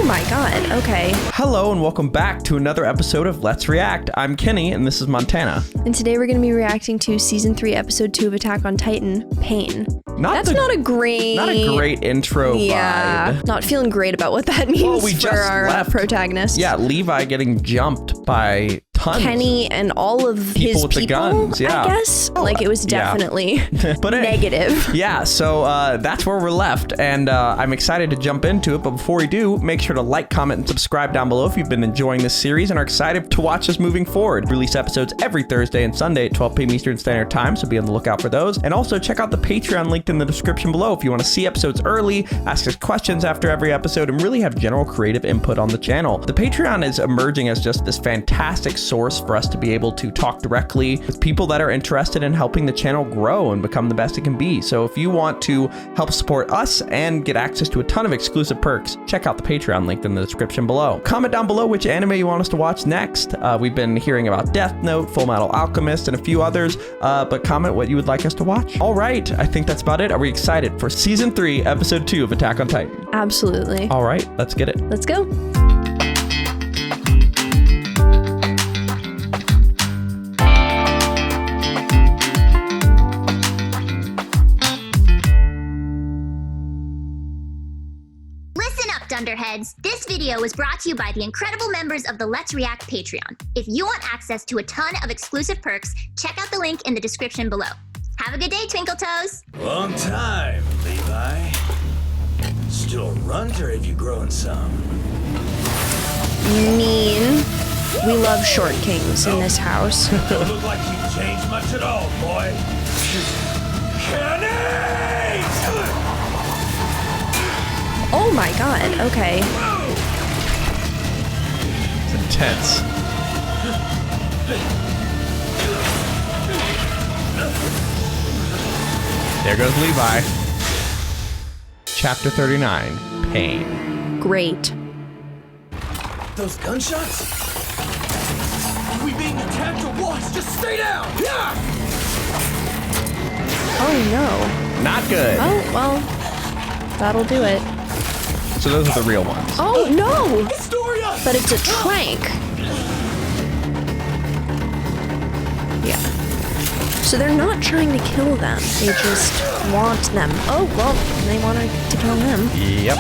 Oh my god, okay. Hello and welcome back to another episode of Let's React. I'm Kenny and this is Montana. And today we're going to be reacting to Season 3, Episode 2 of Attack on Titan, Pain. Not a great intro vibe. Not feeling great about what that means for our protagonist. Yeah, Levi getting jumped by tons. Kenny and all of his with the guns, yeah. I guess. It was definitely negative. Yeah, so that's where we're left, and I'm excited to jump into it, but before we do, make sure to like, comment, and subscribe down below if you've been enjoying this series and are excited to watch us moving forward. Release episodes every Thursday and Sunday at 12 p.m. Eastern Standard Time, so be on the lookout for those. And also check out the Patreon linked in the description below if you want to see episodes early, ask us questions after every episode, and really have general creative input on the channel. The Patreon is emerging as just this fantastic source for us to be able to talk directly with people that are interested in helping the channel grow and become the best it can be. So if you want to help support us and get access to a ton of exclusive perks, check out the Patreon linked in the description below. Comment down below which anime you want us to watch next. We've been hearing about Death Note, Full Metal Alchemist, and a few others, but comment what you would like us to watch. All right, I think that's about it. Are we excited for Season 3, Episode 2 of Attack on Titan? Absolutely. All right, let's get it. Let's go. Dunderheads, this video was brought to you by the incredible members of the Let's React Patreon. If you want access to a ton of exclusive perks, check out the link in the description below. Have a good day, Twinkle Toes! Long time, Levi. Still runs, or have you grown some? Mean. We love short kings in this house. Don't look like you've changed much at all, boy. Kenny! Oh my god, okay. It's intense. There goes Levi. Chapter 39, Pain. Great. Those gunshots? Are we being attacked or what? Just stay down! Yeah! Oh no. Not good. Oh, well, that'll do it. So those are the real ones. Oh no! Astoria! But it's a trank. Yeah. So they're not trying to kill them. They just want them. Oh, well, they want to kill him. Yep.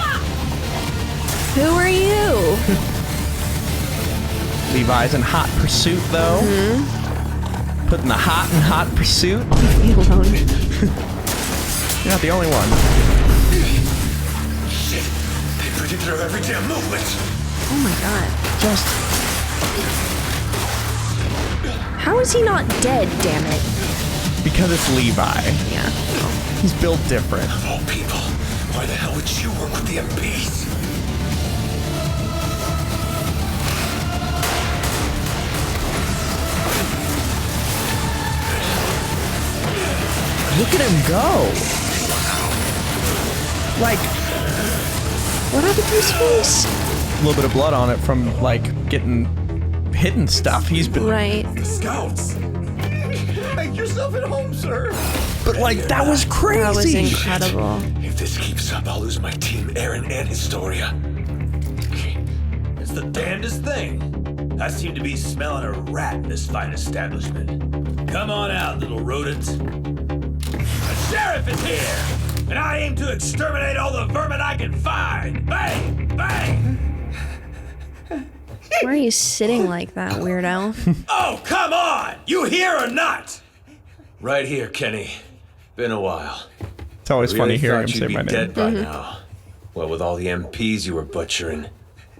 Who are you? Levi's in hot pursuit, though. Mm-hmm. Putting the hot in hot pursuit. Leave me alone. You're not the only one. Predicted her every damn movement. Oh my god. Just... How is he not dead, damn it? Because it's Levi. Yeah. He's built different. Of all people, why the hell would you work with the MPs? Look at him go. Like... What happened to his face? A little bit of blood on it from, like, getting hit and stuff. He's been... Right. The scouts! Make yourself at home, sir! But, like, that was crazy! That was incredible. If this keeps up, I'll lose my team, Aaron and Historia. It's the damnedest thing. I seem to be smelling a rat in this fine establishment. Come on out, little rodent. The sheriff is here! And I aim to exterminate all the vermin I can find! Bang! Bang! Why are you sitting like that, weirdo? Oh, come on! You here or not? Right here, Kenny. Been a while. It's always funny hearing him thought say you'd my be name. dead by now. Well, with all the MPs you were butchering.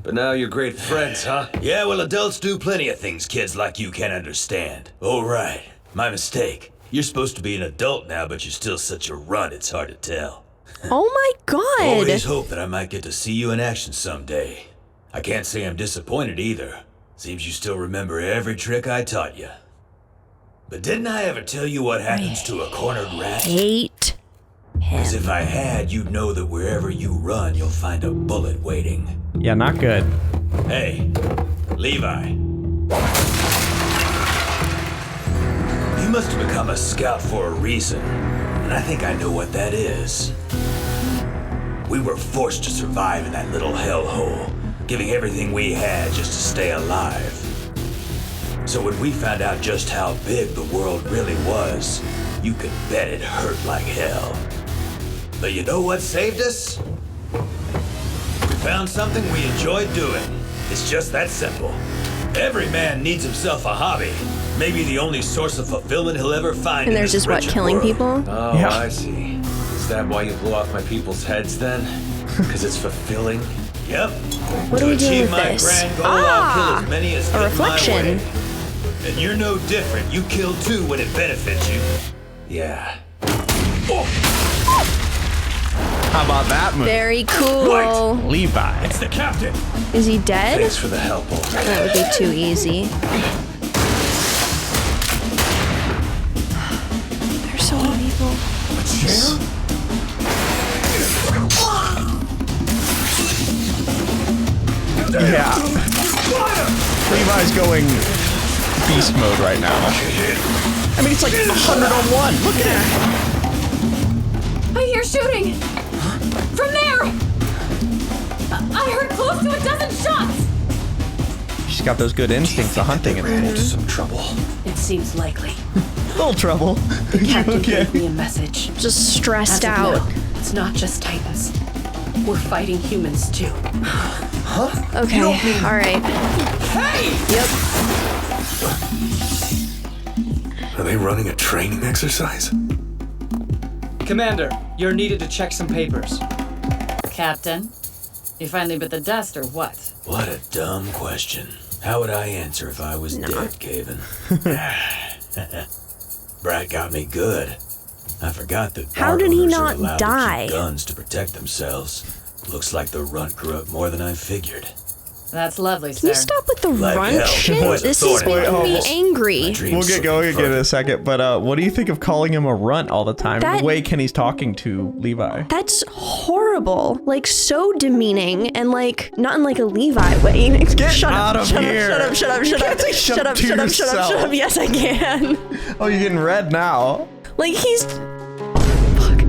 But now you're great friends, huh? Yeah, well, adults do plenty of things kids like you can't understand. Oh, right. My mistake. You're supposed to be an adult now, but you're still such a runt, it's hard to tell. Oh my god! Always hope that I might get to see you in action someday. I can't say I'm disappointed either. Seems you still remember every trick I taught you. But didn't I ever tell you what happens to a cornered rat? Hate him. As if I had, you'd know that wherever you run, you'll find a bullet waiting. Yeah, not good. Hey, Levi. You must have become a scout for a reason, and I think I know what that is. We were forced to survive in that little hellhole, giving everything we had just to stay alive. So when we found out just how big the world really was, you could bet it hurt like hell. But you know what saved us? We found something we enjoyed doing. It's just that simple. Every man needs himself a hobby. Maybe the only source of fulfillment he'll ever find. And there's just what, killing people? Oh, Yeah. I see. Is that why you blew off my people's heads then? Because it's fulfilling? Yep. What do we do with my this? grand goal, I'll kill as many as A fit my reflection. way. And you're no different. You kill too when it benefits you. Yeah. How about that move? Very cool. Levi. It's the captain. Is he dead? Thanks for the help, old man. That would be too easy. There's so many people. Yeah. Levi's going beast mode right now. I mean, it's like 100 on 1. Look at it. I hear shooting! From there! I heard close to a dozen shots! She's got those good instincts of hunting and Into some trouble. It seems likely. little trouble. Captain Okay. gave me a message. Just stressed As of out. now, it's not just Titans. We're fighting humans too. Okay, alright. Hey! Yep. Are they running a training exercise? Commander, you're needed to check some papers. Captain, you finally bit the dust or what? What a dumb question. How would I answer if I was dead, Caven? Brat got me good. I forgot that How did he bartenders are not allowed die? to keep guns to protect themselves. Looks like the runt grew up more than I figured. That's lovely, Can you sir. stop with the Like runt hell. shit? Boys This are is thorny. making me Wait, angry. Dreams We'll get going slipping again in a further. second, but what do you think of calling him a runt all the time? That- The way Kenny's talking to Levi. That's horrible. Like, so demeaning and, like, not in, like, a Levi way. Get shut out up, of shut here. Up, shut up, shut up, You shut can't up. say shut up to shut up, shut up, shut yourself. up. Yes, I can. Oh, you're getting red now. Like, he's... Fuck.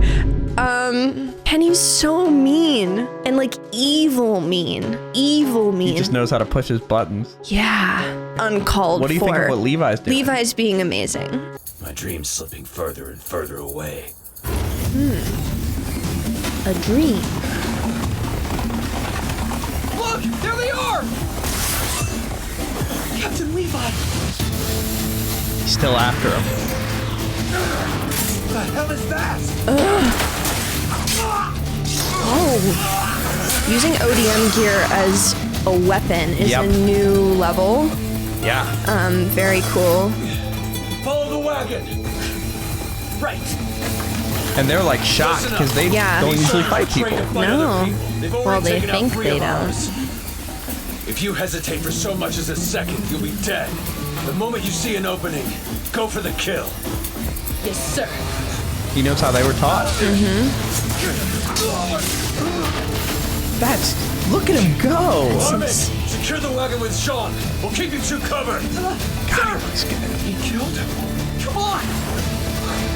Penny's so mean. And, like, evil mean. Evil mean. He just knows how to push his buttons. Yeah. Uncalled for. What do you think of what Levi's doing? Levi's being amazing. My dream's slipping further and further away. A dream. Look! There they are! Captain Levi! He's still after him. What the hell is that? Oh. Using ODM gear as a weapon is Yep. a new level. Yeah. Very cool. Follow the wagon! Right! And they're like shocked because they Yeah. don't usually fight people. No. Well, they think they don't. If you hesitate for so much as a second, you'll be dead. The moment you see an opening, go for the kill. Yes, sir. He knows how they were taught. That's... Look at him go! Armin, secure the wagon with Sean. We'll keep you two covered. God, he looks good. He killed him. Come on!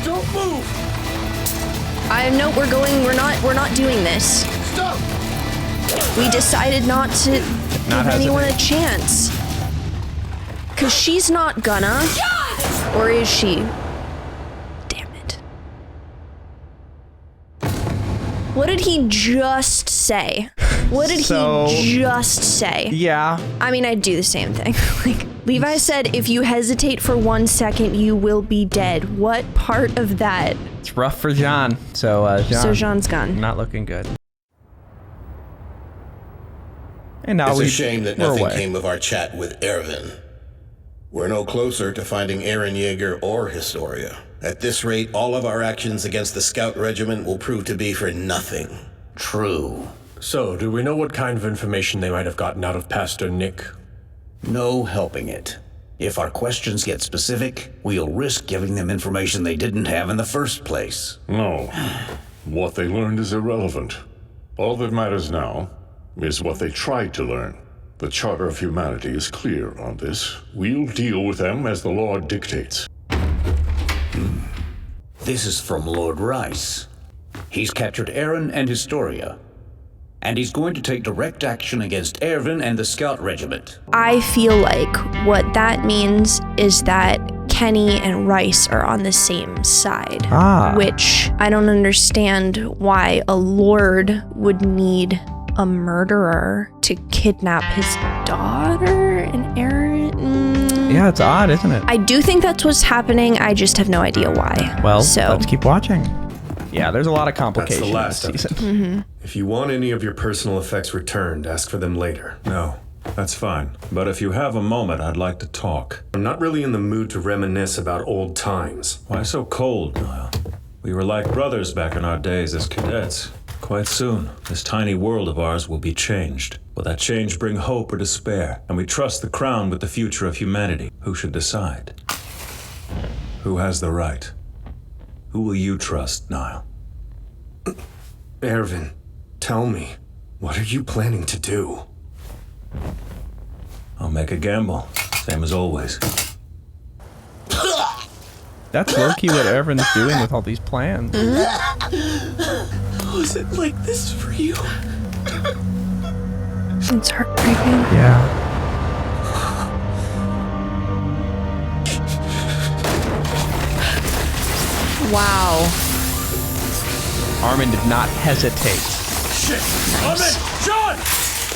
Don't move! I know we're not doing this. Stop! We decided not to Not give anyone a hesitate. chance. Cause she's not gonna. Or is she? Damn it. What did he just say? What did So- he just say? Yeah. I mean, I'd do the same thing. Like, Levi said, if you hesitate for 1 second, you will be dead. What part of that? It's rough for Jean. So, Jean. So Jean's gone. Not looking good. And now It's a shame that we're nothing away. came of our chat with Erwin. We're no closer to finding Aaron Yeager or Historia. At this rate, all of our actions against the Scout Regiment will prove to be for nothing. True. So, do we know what kind of information they might have gotten out of Pastor Nick? No helping it. If our questions get specific, we'll risk giving them information they didn't have in the first place. No. What they learned is irrelevant. All that matters now is what they tried to learn. The Charter of Humanity is clear on this. We'll deal with them as the law dictates. This is from Lord Rice. He's captured Aaron and Historia. And he's going to take direct action against Erwin and the Scout Regiment. I feel like what that means is that Kenny and Rice are on the same side. Which I don't understand why a lord would need a murderer to kidnap his daughter and Aaron. Yeah, it's odd, isn't it? I do think that's what's happening. I just have no idea why. Well, so let's keep watching. Yeah, there's a lot of complications That's the last this season. If you want any of your personal effects returned, ask for them later. No, that's fine. But if you have a moment, I'd like to talk. I'm not really in the mood to reminisce about old times. Why so cold, Niall? We were like brothers back in our days as cadets. Quite soon, this tiny world of ours will be changed. Will that change bring hope or despair? And we trust the crown with the future of humanity. Who should decide? Who has the right? Who will you trust, Niall? Erwin, tell me, what are you planning to do? I'll make a gamble, same as always. That's low-key what Erwin's doing with all these plans. Was it like this for you? It's heartbreaking. Yeah. Wow. Armin did not hesitate. Shit! Armin! John!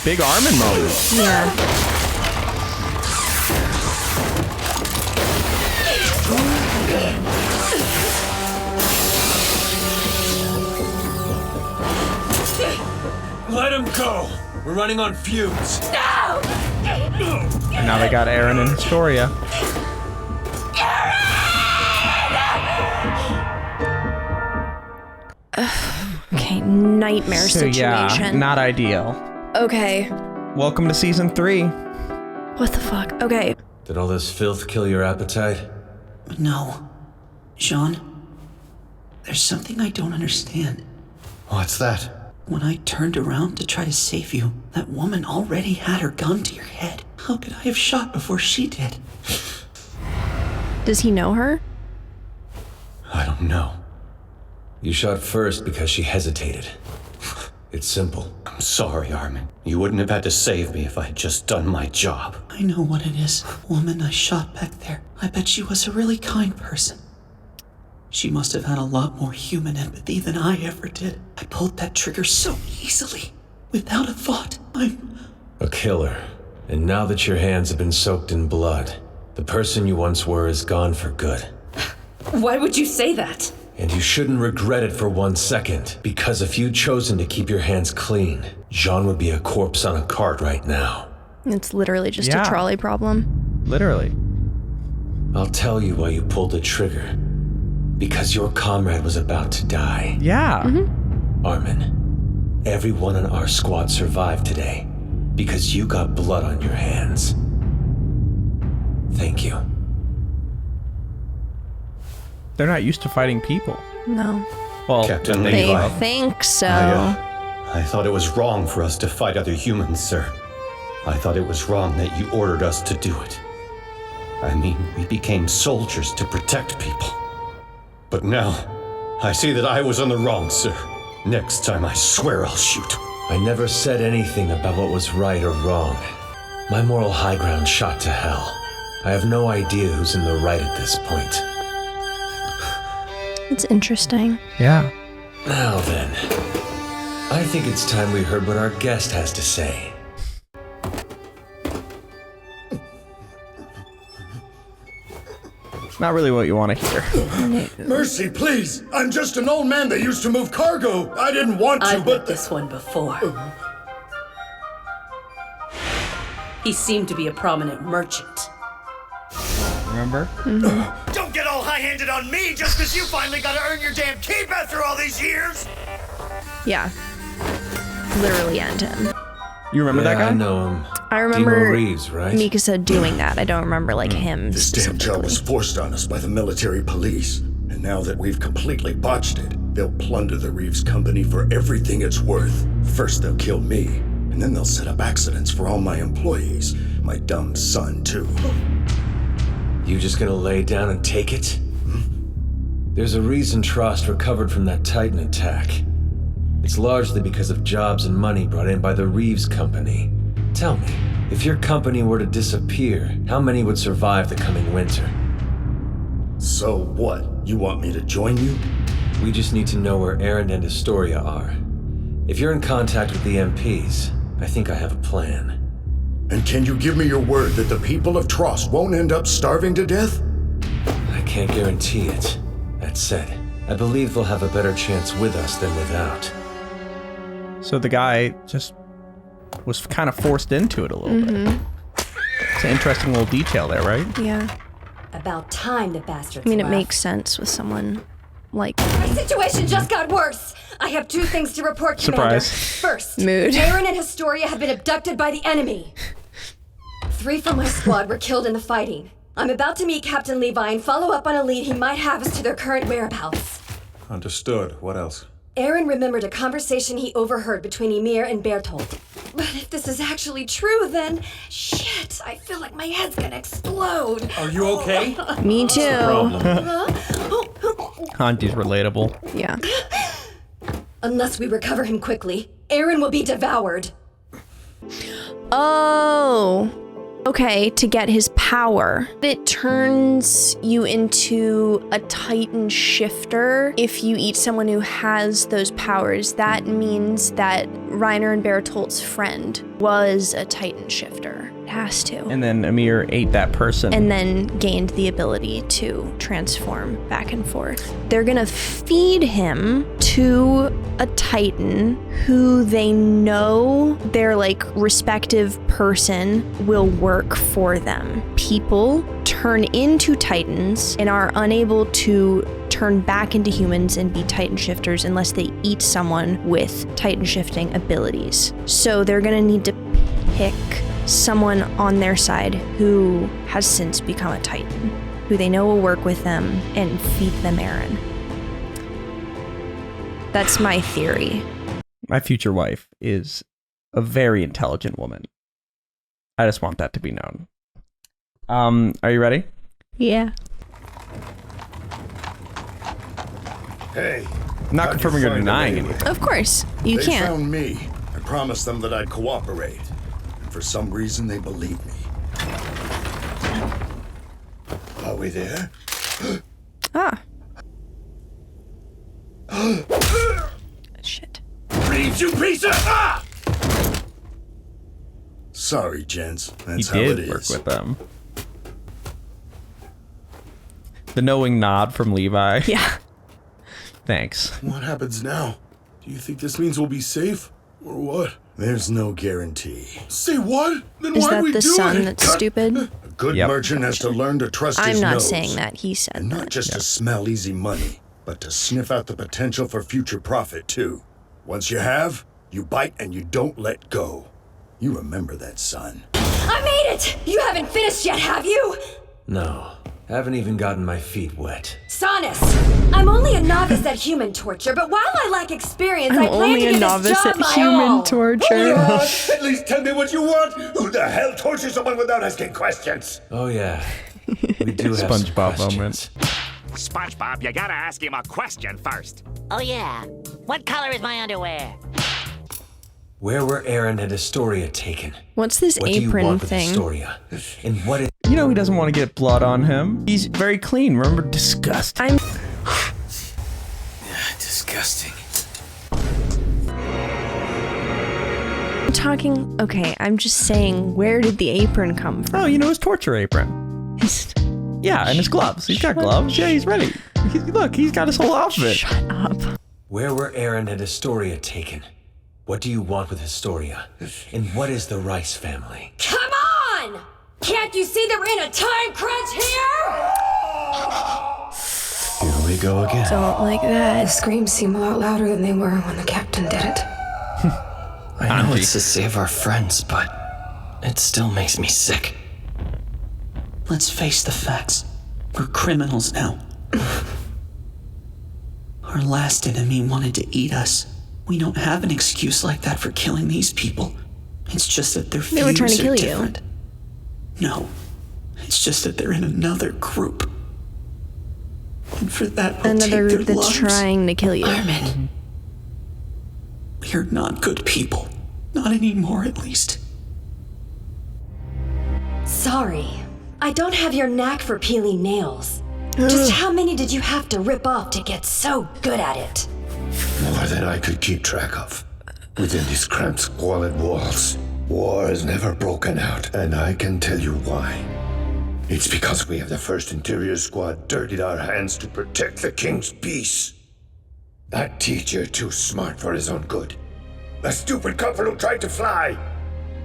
Big Armin moment. Yeah. Let him go! We're running on fumes. No! And now they got Aaron and Historia. Okay, nightmare So situation. yeah, not ideal. Okay. Welcome to season 3. What the fuck? Okay. Did all this filth kill your appetite? No. Jean, there's something I don't understand. What's that? When I turned around to try to save you, that woman already had her gun to your head. How could I have shot before she did? Does he know her? I don't know. You shot first because she hesitated. It's simple. I'm sorry, Armin. You wouldn't have had to save me if I had just done my job. I know what it is. Woman I shot back there. I bet she was a really kind person. She must have had a lot more human empathy than I ever did. I pulled that trigger so easily, without a thought. I'm a killer. And now that your hands have been soaked in blood, the person you once were is gone for good. Why would you say that? And you shouldn't regret it for 1 second, because if you'd chosen to keep your hands clean, Jean would be a corpse on a cart right now. It's literally just a trolley problem. Literally. I'll tell you why you pulled the trigger. Because your comrade was about to die. Yeah. Armin, everyone in our squad survived today because you got blood on your hands. Thank you. They're not used to fighting people. No. Well, Captain They Levi. think so. I thought it was wrong for us to fight other humans, sir. I thought it was wrong that you ordered us to do it. I mean, we became soldiers to protect people. But now, I see that I was on the wrong, sir. Next time, I swear I'll shoot. I never said anything about what was right or wrong. My moral high ground shot to hell. I have no idea who's in the right at this point. It's interesting. Yeah. Now then, I think it's time we heard what our guest has to say. Not really what you want to hear. Mercy, please! I'm just an old man that used to move cargo. I didn't want to, I've but... met this one before. He seemed to be a prominent merchant. Remember? Don't get all high-handed on me just because you finally got to earn your damn keep after all these years! Yeah. Literally end him. You remember that guy? I know him. I remember Demo Reeves, right? Mikasa doing that. I don't remember like him. This damn job was forced on us by the military police. And now that we've completely botched it, they'll plunder the Reeves company for everything it's worth. First they'll kill me, and then they'll set up accidents for all my employees. My dumb son, too. You just gonna lay down and take it? There's a reason Trost recovered from that Titan attack. It's largely because of jobs and money brought in by the Reeves Company. Tell me, if your company were to disappear, how many would survive the coming winter? So what? You want me to join you? We just need to know where Aaron and Historia are. If you're in contact with the MPs, I think I have a plan. And can you give me your word that the people of Trost won't end up starving to death? I can't guarantee it. That said, I believe they'll have a better chance with us than without. So the guy just was kind of forced into it a little bit. It's an interesting little detail there, right? Yeah. About time the bastards I mean, it left. makes sense with someone like... My situation just got worse. I have 2 things to report, Commander. Surprise. First, Mood. Aaron and Historia have been abducted by the enemy. 3 from my squad were killed in the fighting. I'm about to meet Captain Levi and follow up on a lead he might have as to their current whereabouts. Understood. What else? Aaron remembered a conversation he overheard between Ymir and Bertolt. But if this is actually true, then... Shit, I feel like my head's gonna explode. Are you okay? Me too. Hanti's relatable. Yeah. Unless we recover him quickly, Aaron will be devoured. Oh. Okay, to get his power. It turns you into a Titan shifter if you eat someone who has those powers. That means that Reiner and Bertolt's friend was a Titan shifter. It has to. And then Ymir ate that person. And then gained the ability to transform back and forth. They're gonna feed him to a Titan who they know their like respective person will work for them. People turn into Titans and are unable to turn back into humans and be Titan shifters unless they eat someone with Titan shifting abilities. So they're gonna need to pick someone on their side who has since become a Titan, who they know will work with them and feed them Aaron. That's my theory. My future wife is a very intelligent woman. I just want that to be known. Are you ready? Yeah. Hey. I'm not confirming or denying anything. Of course. You can't. They found me. I promised them that I'd cooperate. And for some reason, they believed me. Are we there? Ah. Shit. Reeves, you piece of... Ah! Sorry, gents. That's how He it did work is. with them. The knowing nod from Levi. Yeah. Thanks. What happens now? Do you think this means we'll be safe? Or what? There's no guarantee. Say what? Then Is why'd that we the do son it? that's stupid? A good merchant has to learn to trust his I'm not nose. saying that. He said And not just to smell easy money, but to sniff out the potential for future profit, too. Once you have, you bite and you don't let go. You remember that, son. I made it! You haven't finished yet, have you? No, haven't even gotten my feet wet. Sonus, I'm only a novice at human torture, but while I lack experience, I plan to give this job my all. At least tell me what you want. Who the hell tortures someone without asking questions? Oh yeah, we do have SpongeBob some moment. SpongeBob, you gotta ask him a question first. Oh yeah. What color is my underwear? Where were Aaron and Historia taken? What's this What do you apron want with thing? Historia? And what is... You know he doesn't want to get blood on him. He's very clean. Remember, disgusting. Disgusting. I'm talking. Okay, I'm just saying, where did the apron come from? Oh, you know his torture apron. Yeah, and his gloves. He's got gloves. Yeah, he's ready. Look, he's got his whole outfit. Shut up. Where were Aaron and Historia taken? What do you want with Historia? And what is the Rice family? Come on! Can't you see that we're in a time crunch here? Here we go again. Don't like that. The screams seem a lot louder than they were when the captain did it. I know it's to save our friends, but it still makes me sick. Let's face the facts. We're criminals now. Our last enemy wanted to eat us. We don't have an excuse like that for killing these people. It's just that their They were trying to views are kill you. different. No, it's just that they're in another group. And for that, we'll Another take their that's lives. trying to kill you. Armin, we're not good people. Not anymore, at least. Sorry. I don't have your knack for peeling nails. Just how many did you have to rip off to get so good at it? More than I could keep track of. Within these cramped, squalid walls, war has never broken out, and I can tell you why. It's because we have the 1st Interior Squad dirtied our hands to protect the King's peace. That teacher too smart for his own good. A stupid couple who tried to fly.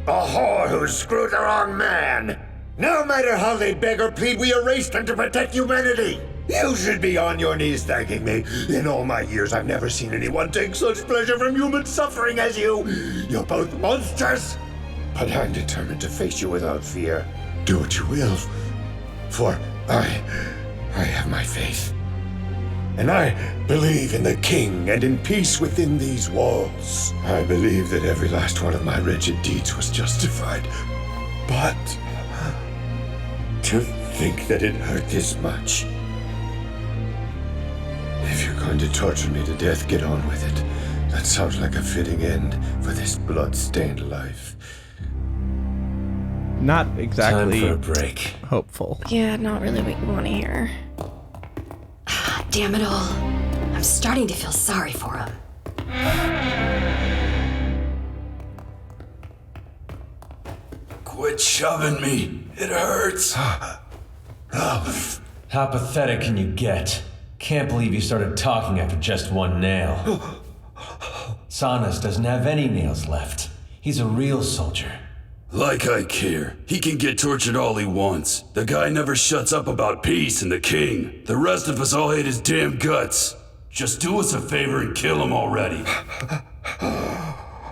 A whore who screwed the wrong man. No matter how they beg or plead, we erased them to protect humanity. You should be on your knees thanking me. In all my years, I've never seen anyone take such pleasure from human suffering as you. You're both monsters. But I'm determined to face you without fear. Do what you will. For I have my faith. And I believe in the King and in peace within these walls. I believe that every last one of my wretched deeds was justified. But to think that it hurt this much. If you're going to torture me to death, get on with it. That sounds like a fitting end for this blood-stained life. Not exactly Time for a break. Hopeful. Yeah, not really what you want to hear. Damn it all. I'm starting to feel sorry for him. Quit shoving me. It hurts. How pathetic can you get? Can't believe you started talking after just one nail. Sanas doesn't have any nails left. He's a real soldier. Like I care. He can get tortured all he wants. The guy never shuts up about peace and the King. The rest of us all hate his damn guts. Just do us a favor and kill him already.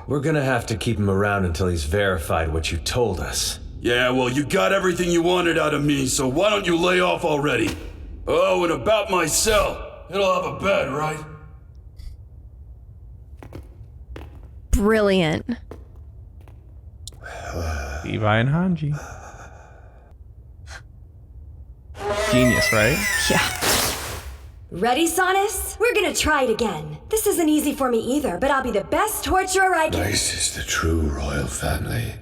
We're gonna have to keep him around until he's verified what you told us. Yeah, well, you got everything you wanted out of me, so why don't you lay off already? Oh, and about my cell. It'll have a bed, right? Brilliant. Levi and Hanji. Genius, right? Yeah. Ready, Sanas? We're gonna try it again. This isn't easy for me either, but I'll be the best torturer I can. This is the true royal family.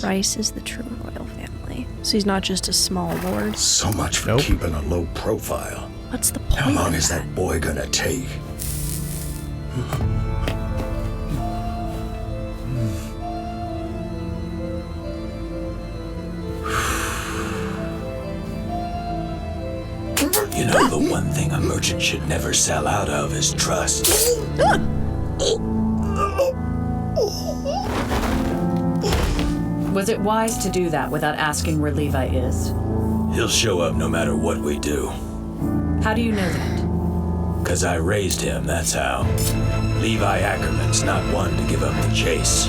Rice is the true royal family. So he's not just a small lord. So much for keeping a low profile. What's the point? How long is that boy gonna take? You know, the one thing a merchant should never sell out of is trust. Was it wise to do that without asking where Levi is? He'll show up no matter what we do. How do you know that? 'Cause I raised him, that's how. Levi Ackerman's not one to give up the chase.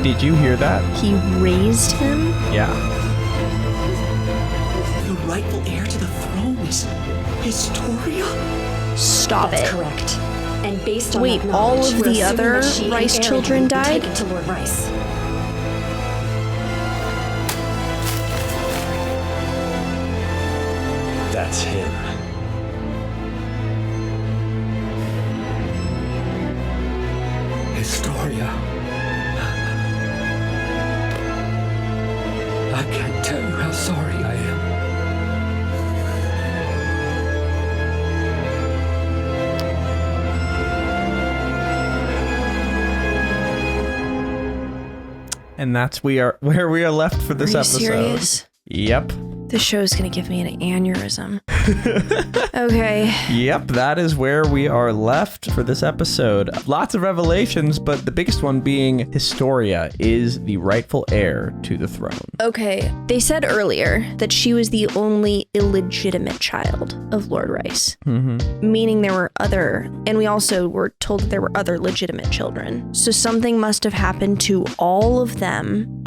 Did you hear that? He raised him? Yeah. The rightful heir to the throne is Historia? Stop That's it. correct. And based on Wait, that all knowledge, of we're the assuming other that she and Rice Aaron children will be died? taken to Lord Rice. That's him. Historia. I can't tell you how sorry I am. And that's where we are left for this Are you episode. serious? Yep. This show's gonna give me an aneurysm. Okay. Yep, that is where we are left for this episode. Lots of revelations, but the biggest one being Historia is the rightful heir to the throne. Okay. They said earlier that she was the only illegitimate child of Lord Rice. Mm-hmm. Meaning there were other, and we also were told that there were other legitimate children. So something must have happened to all of them.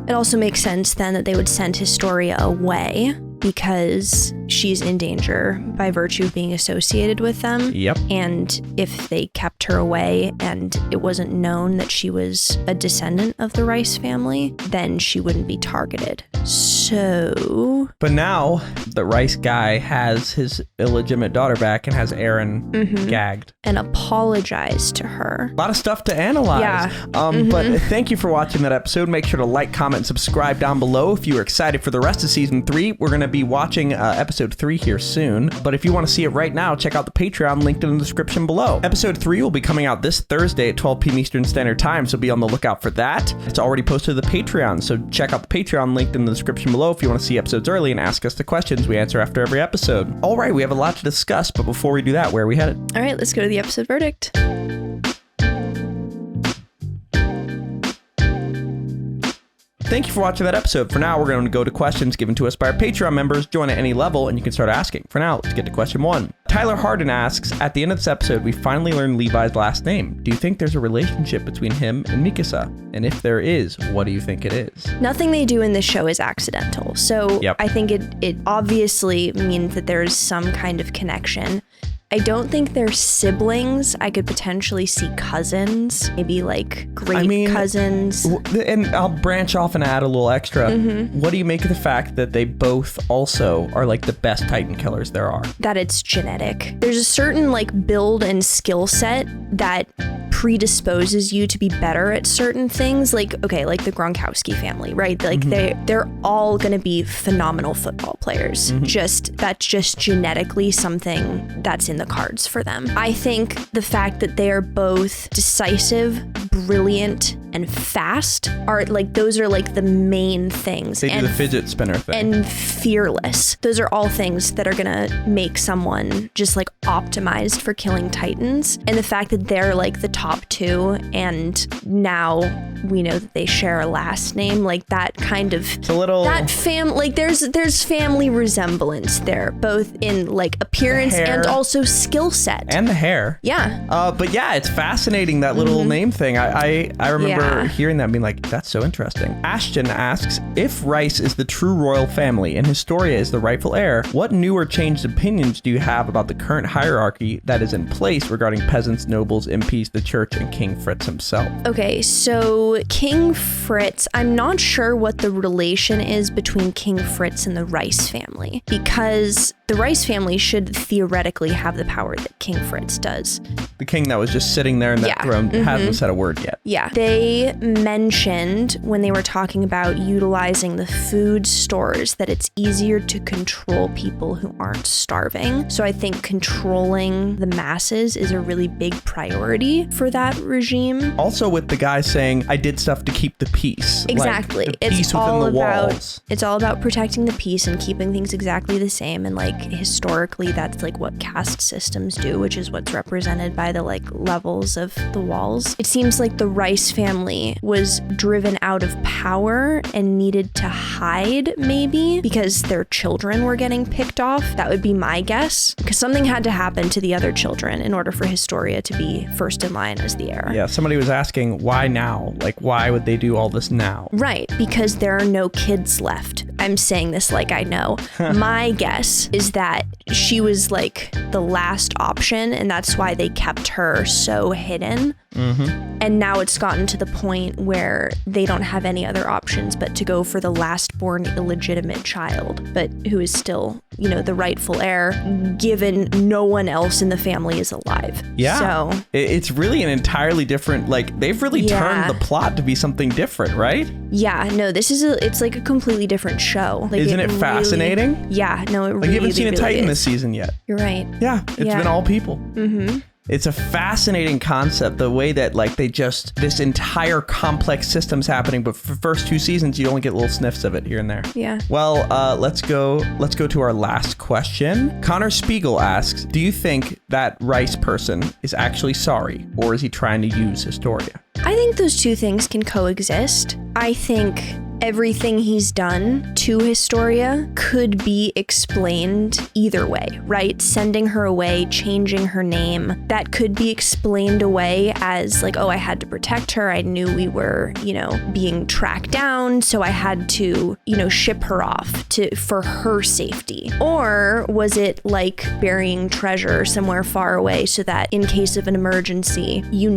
It also makes sense then that they would send Historia away because she's in danger by virtue of being associated with them. Yep. And if they kept her away and it wasn't known that she was a descendant of the Rice family, then she wouldn't be targeted. So... But now the Rice guy has his illegitimate daughter back and has Aaron gagged. And apologized to her. A lot of stuff to analyze. Yeah. But thank you for watching that episode. Make sure to like, comment, and subscribe down below if you are excited for the rest of season 3. We're going to be watching episode 3 here soon. But if you want to see it right now, check out the Patreon linked in the description below. Episode 3 will be coming out this Thursday at 12 p.m. Eastern Standard Time, so be on the lookout for that. It's already posted to the Patreon, so check out the Patreon linked in the description below if you want to see episodes early and ask us the questions we answer after every episode. All right, we have a lot to discuss, but before we do that, where are we headed? All right, let's go to the episode verdict. Thank you for watching that episode. For now, we're going to go to questions given to us by our Patreon members. Join at any level, and you can start asking. For now, let's get to question 1. Tyler Harden asks, at the end of this episode, we finally learned Levi's last name. Do you think there's a relationship between him and Mikasa? And if there is, what do you think it is? Nothing they do in this show is accidental. So I think it obviously means that there is some kind of connection. I don't think they're siblings. I could potentially see cousins, maybe like great cousins. And I'll branch off and add a little extra. What do you make of the fact that they both also are like the best Titan killers there are? That it's genetic. There's a certain like build and skill set that predisposes you to be better at certain things. Like, okay, like the Gronkowski family, right? Like they're all gonna be phenomenal football players. That's just genetically something that's in the cards for them. I think the fact that they are both decisive, brilliant, and fast are like, those are like the main things. They do the fidget spinner thing. And fearless. Those are all things that are gonna make someone just like optimized for killing Titans. And the fact that they're like the top 2 and now we know that they share a last name, like that kind of, it's a little, that like there's family resemblance there, both in like appearance and also skill set. And the hair. Yeah. But yeah, it's fascinating, that little name thing. I remember hearing that and being like, that's so interesting. Ashton asks, if Rice is the true royal family and Historia is the rightful heir, what new or changed opinions do you have about the current hierarchy that is in place regarding peasants, nobles, MPs, the church, and King Fritz himself? Okay, so King Fritz, I'm not sure what the relation is between King Fritz and the Rice family, because the Rice family should theoretically have the power that King Fritz does. The king that was just sitting there in that throne hasn't said a word yet. Yeah. They mentioned when they were talking about utilizing the food stores that it's easier to control people who aren't starving. So I think controlling the masses is a really big priority for that regime. Also with the guy saying, I did stuff to keep the peace. Exactly. Like, the peace within the walls. It's all about protecting the peace and keeping things exactly the same. And like historically, that's like what caste systems do, which is what's represented by the like levels of the walls. It seems like the Rice family was driven out of power and needed to hide, maybe because their children were getting picked off. That would be my guess, because something had to happen to the other children in order for Historia to be first in line as the heir. Yeah, somebody was asking, why now? Like, why would they do all this now? Right, because there are no kids left. I'm saying this like I know. My guess is that she was like the last option, and that's why they kept her so hidden. And now it's gotten to the point where they don't have any other options but to go for the last born illegitimate child, but who is still, you know, the rightful heir, given no one else in the family is alive. Yeah. So it's really an entirely different, like, they've really turned the plot to be something different, right? Yeah, no, it's like a completely different show. Like, Isn't it fascinating? Really, yeah, no, it really, you haven't seen a Titan is. this season yet. You're right. Yeah, it's been all people. It's a fascinating concept, the way that like this entire complex system's happening, but for the first 2 seasons, you only get little sniffs of it here and there. Yeah. Well, let's go to our last question. Connor Spiegel asks, do you think that Rice person is actually sorry, or is he trying to use Historia? I think those two things can coexist. I think everything he's done to Historia could be explained either way, right? Sending her away, changing her name, that could be explained away as like, oh, I had to protect her. I knew we were, being tracked down, so I had to, ship her off for her safety. Or was it like burying treasure somewhere far away so that in case of an emergency, you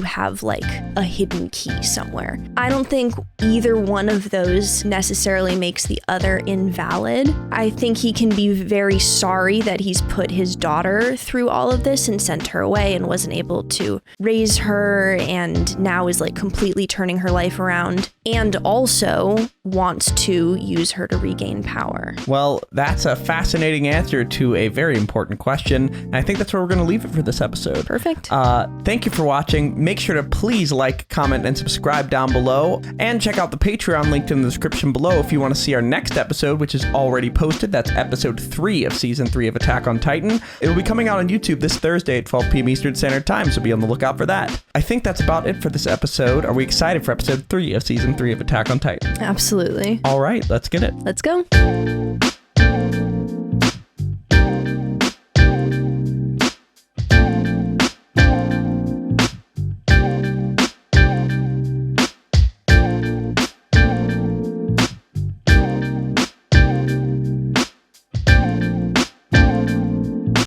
have like a hidden key somewhere? I don't think either one of those necessarily makes the other invalid. I think he can be very sorry that he's put his daughter through all of this and sent her away and wasn't able to raise her, and now is like completely turning her life around, and also wants to use her to regain power. Well, that's a fascinating answer to a very important question, and I think that's where we're going to leave it for this episode. Perfect. Thank you for watching. Make sure to please like, comment, and subscribe down below, and check out the Patreon linked in the description below if you want to see our next episode, which is already posted. That's episode 3 of season 3 of Attack on Titan. It will be coming out on YouTube this Thursday at 12 p.m. Eastern Standard Time, so be on the lookout for that. I think that's about it for this episode. Are we excited for episode 3 of season 3 of Attack on Titan? Absolutely. All right, let's get it. Let's go.